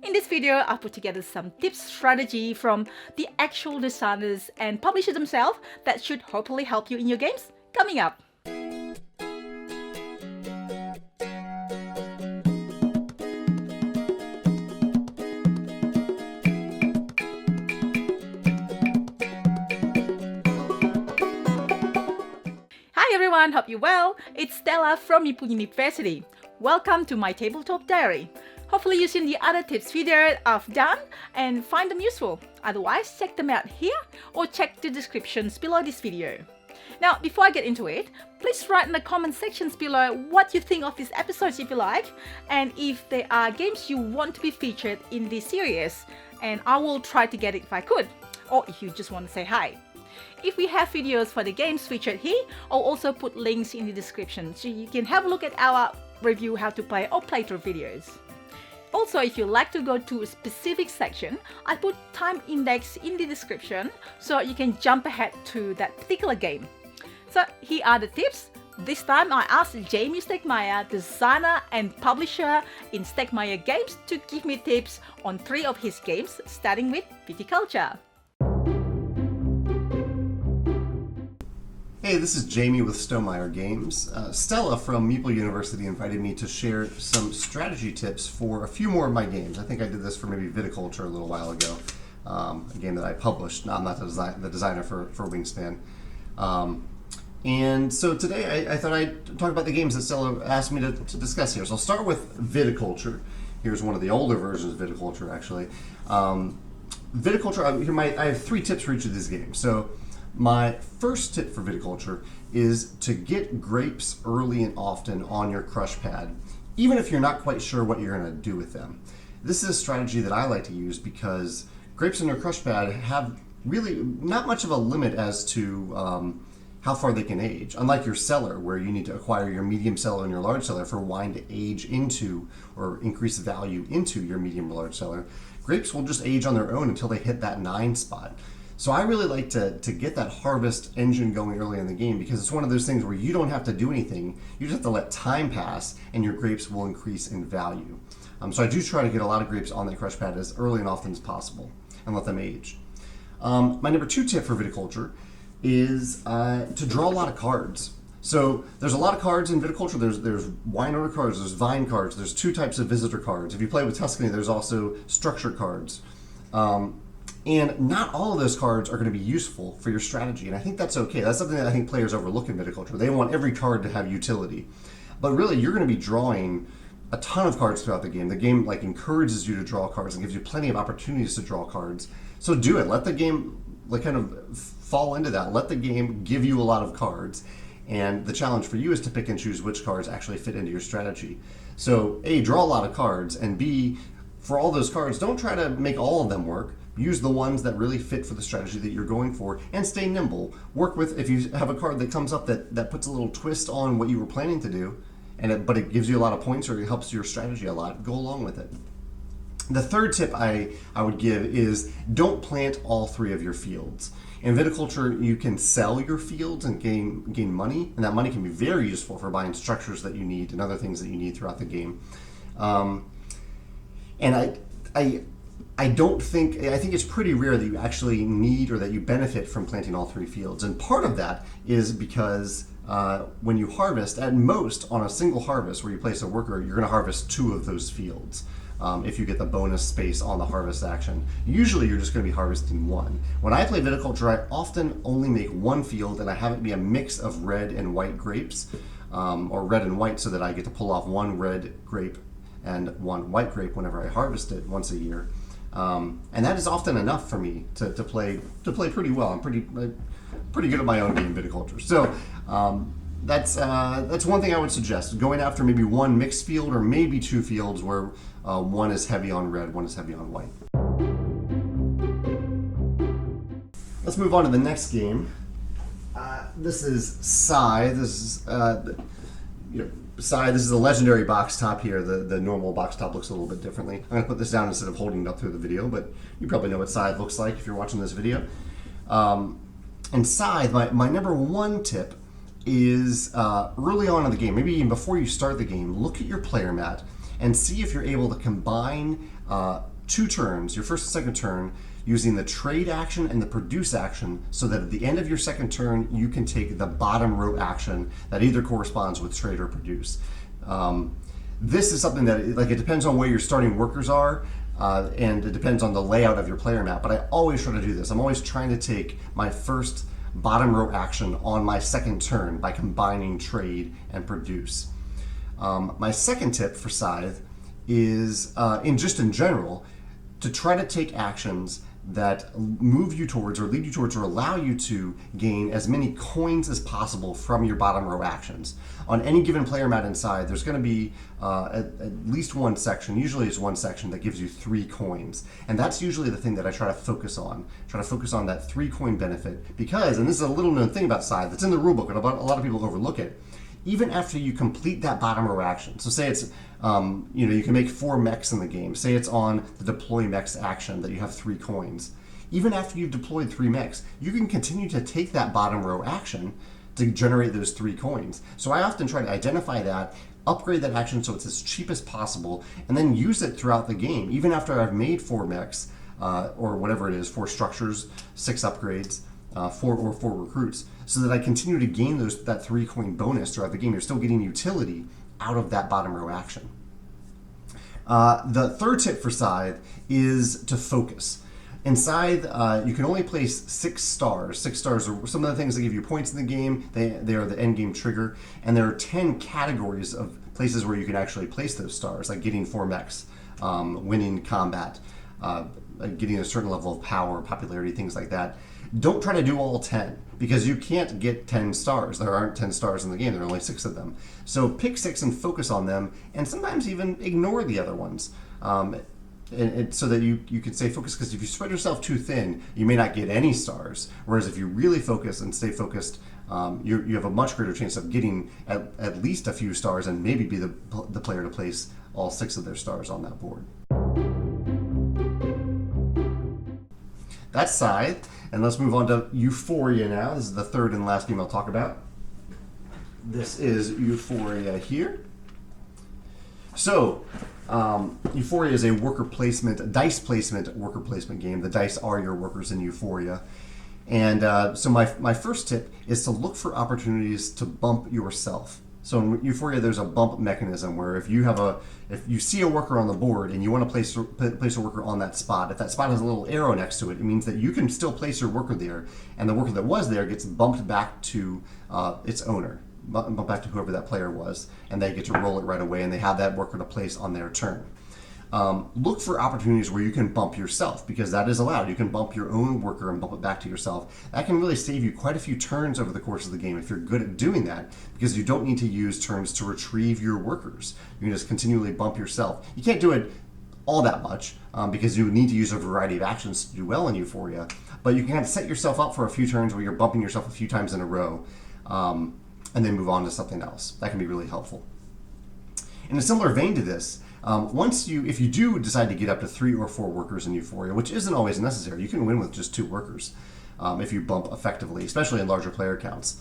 In this video, I'll put together some tips, strategy from the actual designers and publishers themselves that should hopefully help you in your games coming up. Hi everyone, hope you're well. It's Stella from Meeple University. Welcome to my tabletop diary. Hopefully you've seen the other tips video I've done and find them useful. Otherwise, check them out here or check the descriptions below this video. Now, before I get into it, please write in the comment sections below what you think of these episodes if you like, and if there are games you want to be featured in this series, and I will try to get it if I could, or if you just want to say hi. If we have videos for the games featured here, I'll also put links in the description so you can have a look at our review how to play or playthrough videos. Also, if you like to go to a specific section, I put time index in the description so you can jump ahead to that particular game. So here are the tips. This time I asked Jamey Stegmaier, designer and publisher in Stegmaier Games, to give me tips on 3 of his games, starting with Viticulture. Hey, this is Jamey with Stonemaier Games. Stella from Meeple University invited me to share some strategy tips for a few more of my games. I think I did this for maybe Viticulture a little while ago, a game that I published. I'm not the designer for Wingspan. And so today I thought I'd talk about the games that Stella asked me to discuss here. So I'll start with Viticulture. Here's one of the older versions of Viticulture, actually. Viticulture, I have 3 tips for each of these games. So my first tip for Viticulture is to get grapes early and often on your crush pad, even if you're not quite sure what you're going to do with them. This is a strategy that I like to use because grapes on your crush pad have really not much of a limit as to how far they can age. Unlike your cellar, where you need to acquire your medium cellar and your large cellar for wine to age into or increase the value into your medium or large cellar, grapes will just age on their own until they hit that 9 spot. So I really like to get that harvest engine going early in the game because it's one of those things where you don't have to do anything. You just have to let time pass and your grapes will increase in value. So I do try to get a lot of grapes on the crush pad as early and often as possible and let them age. My number 2 tip for Viticulture is to draw a lot of cards. So there's a lot of cards in Viticulture. There's wine order cards, there's vine cards, there's 2 types of visitor cards. If you play with Tuscany, there's also structure cards. And not all of those cards are going to be useful for your strategy, and I think that's okay. That's something that I think players overlook in Viticulture. They want every card to have utility. But really, you're going to be drawing a ton of cards throughout the game. The game encourages you to draw cards and gives you plenty of opportunities to draw cards. So do it. Let the game kind of fall into that. Let the game give you a lot of cards. And the challenge for you is to pick and choose which cards actually fit into your strategy. So A, draw a lot of cards, and B, for all those cards, don't try to make all of them work. Use the ones that really fit for the strategy that you're going for, and stay nimble. Work with, if you have a card that comes up that puts a little twist on what you were planning to do, but it gives you a lot of points or it helps your strategy a lot, go along with it. The third tip I would give is don't plant all 3 of your fields. In Viticulture, you can sell your fields and gain money, and that money can be very useful for buying structures that you need and other things that you need throughout the game. And I think it's pretty rare that you actually need or that you benefit from planting all 3 fields. And part of that is because when you harvest, at most on a single harvest where you place a worker, you're going to harvest 2 of those fields if you get the bonus space on the harvest action. Usually you're just going to be harvesting 1. When I play Viticulture, I often only make 1 field and I have it be a mix of red and white grapes, or red and white, so that I get to pull off 1 red grape and 1 white grape whenever I harvest it once a year. And that is often enough for me to play pretty well. I'm pretty good at my own game, Viticulture. So that's one thing I would suggest: going after maybe 1 mixed field or maybe 2 fields where 1 is heavy on red, 1 is heavy on white. Let's move on to the next game. This is Scythe. This is Scythe, this is the legendary box top here. The normal box top looks a little bit differently. I'm going to put this down instead of holding it up through the video, but you probably know what Scythe looks like if you're watching this video. And Scythe, my number 1 tip is early on in the game, maybe even before you start the game, look at your player mat and see if you're able to combine 2 turns, your first and second turn, using the trade action and the produce action, so that at the end of your second turn, you can take the bottom row action that either corresponds with trade or produce. This is something that, like, it depends on where your starting workers are, and it depends on the layout of your player map, but I always try to do this. I'm always trying to take my first bottom row action on my second turn by combining trade and produce. My second tip for Scythe is, in general, to try to take actions that move you towards or lead you towards or allow you to gain as many coins as possible from your bottom row actions. On any given player mat inside, there's going to be at least one section, usually it's one section, that gives you 3 coins. And that's usually the thing that I try to focus on. Try to focus on that 3 coin benefit because, and this is a little known thing about Scythe, it's in the rulebook, and a lot of people overlook it. Even after you complete that bottom row action, so say it's, you can make 4 mechs in the game. Say it's on the deploy mechs action that you have 3 coins. Even after you've deployed 3 mechs, you can continue to take that bottom row action to generate those 3 coins. So I often try to identify that, upgrade that action so it's as cheap as possible, and then use it throughout the game. Even after I've made 4 mechs, or whatever it is, 4 structures, 6 upgrades, 4 recruits, so that I continue to gain that 3 coin bonus throughout the game. You're still getting utility out of that bottom row action. The third tip for Scythe is to focus. In Scythe, you can only place 6 stars. 6 stars are some of the things that give you points in the game. They are the end game trigger, and there are 10 categories of places where you can actually place those stars, like getting 4 mechs, winning combat, getting a certain level of power, popularity, things like that. Don't try to do all 10, because you can't get 10 stars. There aren't 10 stars in the game. There are only 6 of them. So pick 6 and focus on them, and sometimes even ignore the other ones. So that you can stay focused, because if you spread yourself too thin, you may not get any stars. Whereas if you really focus and stay focused, you have a much greater chance of getting at least a few stars, and maybe be the player to place all 6 of their stars on that board. That's Scythe. And let's move on to Euphoria now. This is the third and last game I'll talk about. This is Euphoria here. So, Euphoria is a dice placement worker placement game. The dice are your workers in Euphoria. And so my first tip is to look for opportunities to bump yourself. So in Euphoria, there's a bump mechanism where if you see a worker on the board and you want to place a worker on that spot, if that spot has a little arrow next to it, it means that you can still place your worker there, and the worker that was there gets bumped back to its owner, bumped back to whoever that player was, and they get to roll it right away, and they have that worker to place on their turn. Look for opportunities where you can bump yourself, because that is allowed. You can bump your own worker and bump it back to yourself. That can really save you quite a few turns over the course of the game if you're good at doing that, because you don't need to use turns to retrieve your workers. You can just continually bump yourself. You can't do it all that much, because you need to use a variety of actions to do well in Euphoria, but you can kind of set yourself up for a few turns where you're bumping yourself a few times in a row, and then move on to something else. That can be really helpful. In a similar vein to this, if you do decide to get up to 3 or 4 workers in Euphoria, which isn't always necessary, you can win with just 2 workers if you bump effectively, especially in larger player counts.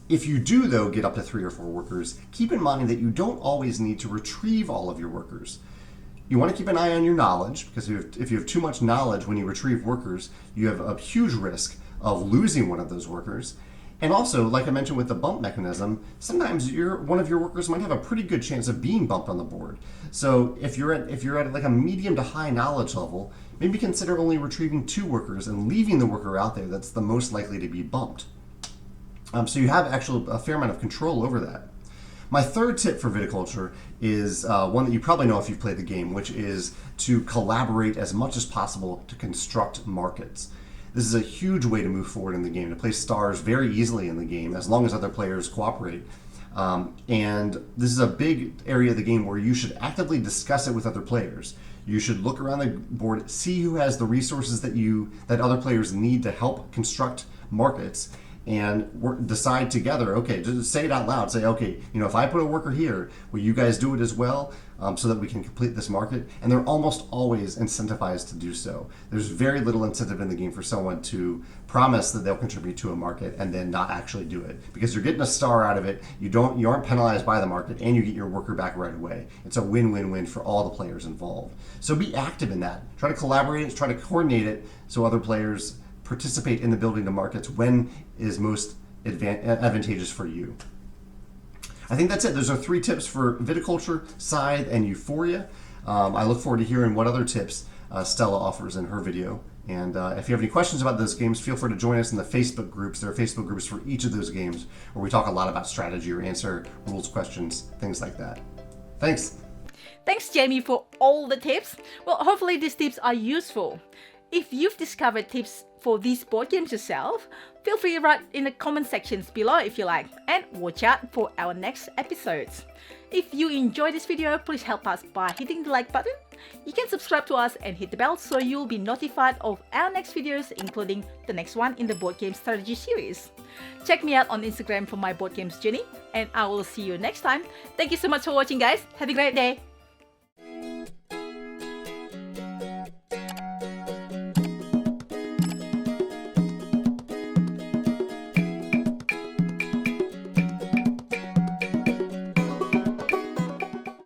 If you do, though, get up to 3 or 4 workers, keep in mind that you don't always need to retrieve all of your workers. You want to keep an eye on your knowledge, because if you have too much knowledge when you retrieve workers, you have a huge risk of losing one of those workers. And also, like I mentioned with the bump mechanism, sometimes one of your workers might have a pretty good chance of being bumped on the board. So if you're at like a medium to high knowledge level, maybe consider only retrieving 2 workers and leaving the worker out there that's the most likely to be bumped. So you have actually a fair amount of control over that. My third tip for Viticulture is one that you probably know if you've played the game, which is to collaborate as much as possible to construct markets. This is a huge way to move forward in the game, to place stars very easily in the game, as long as other players cooperate. And this is a big area of the game where you should actively discuss it with other players. You should look around the board, see who has the resources that other players need to help construct markets, and decide together, okay, just say it out loud. Say, okay, if I put a worker here, will you guys do it as well, so that we can complete this market? And they're almost always incentivized to do so. There's very little incentive in the game for someone to promise that they'll contribute to a market and then not actually do it, because you're getting a star out of it. You aren't penalized by the market, and you get your worker back right away. It's a win-win-win for all the players involved. So be active in that. Try to collaborate it, try to coordinate it so other players participate in the building of markets when is most advantageous for you. I think that's it. Those are 3 tips for Viticulture, Scythe, and Euphoria. I look forward to hearing what other tips Stella offers in her video. And if you have any questions about those games, feel free to join us in the Facebook groups. There are Facebook groups for each of those games where we talk a lot about strategy or answer rules questions, things like that. Thanks. Thanks, Jamey, for all the tips. Well, hopefully these tips are useful. If you've discovered tips for these board games yourself, feel free to write in the comment sections below if you like, and watch out for our next episodes. If you enjoyed this video, please help us by hitting the like button. You can subscribe to us and hit the bell so you'll be notified of our next videos, including the next one in the board game strategy series. Check me out on Instagram for my board games journey, and I will see you next time. Thank you so much for watching, guys. Have a great day.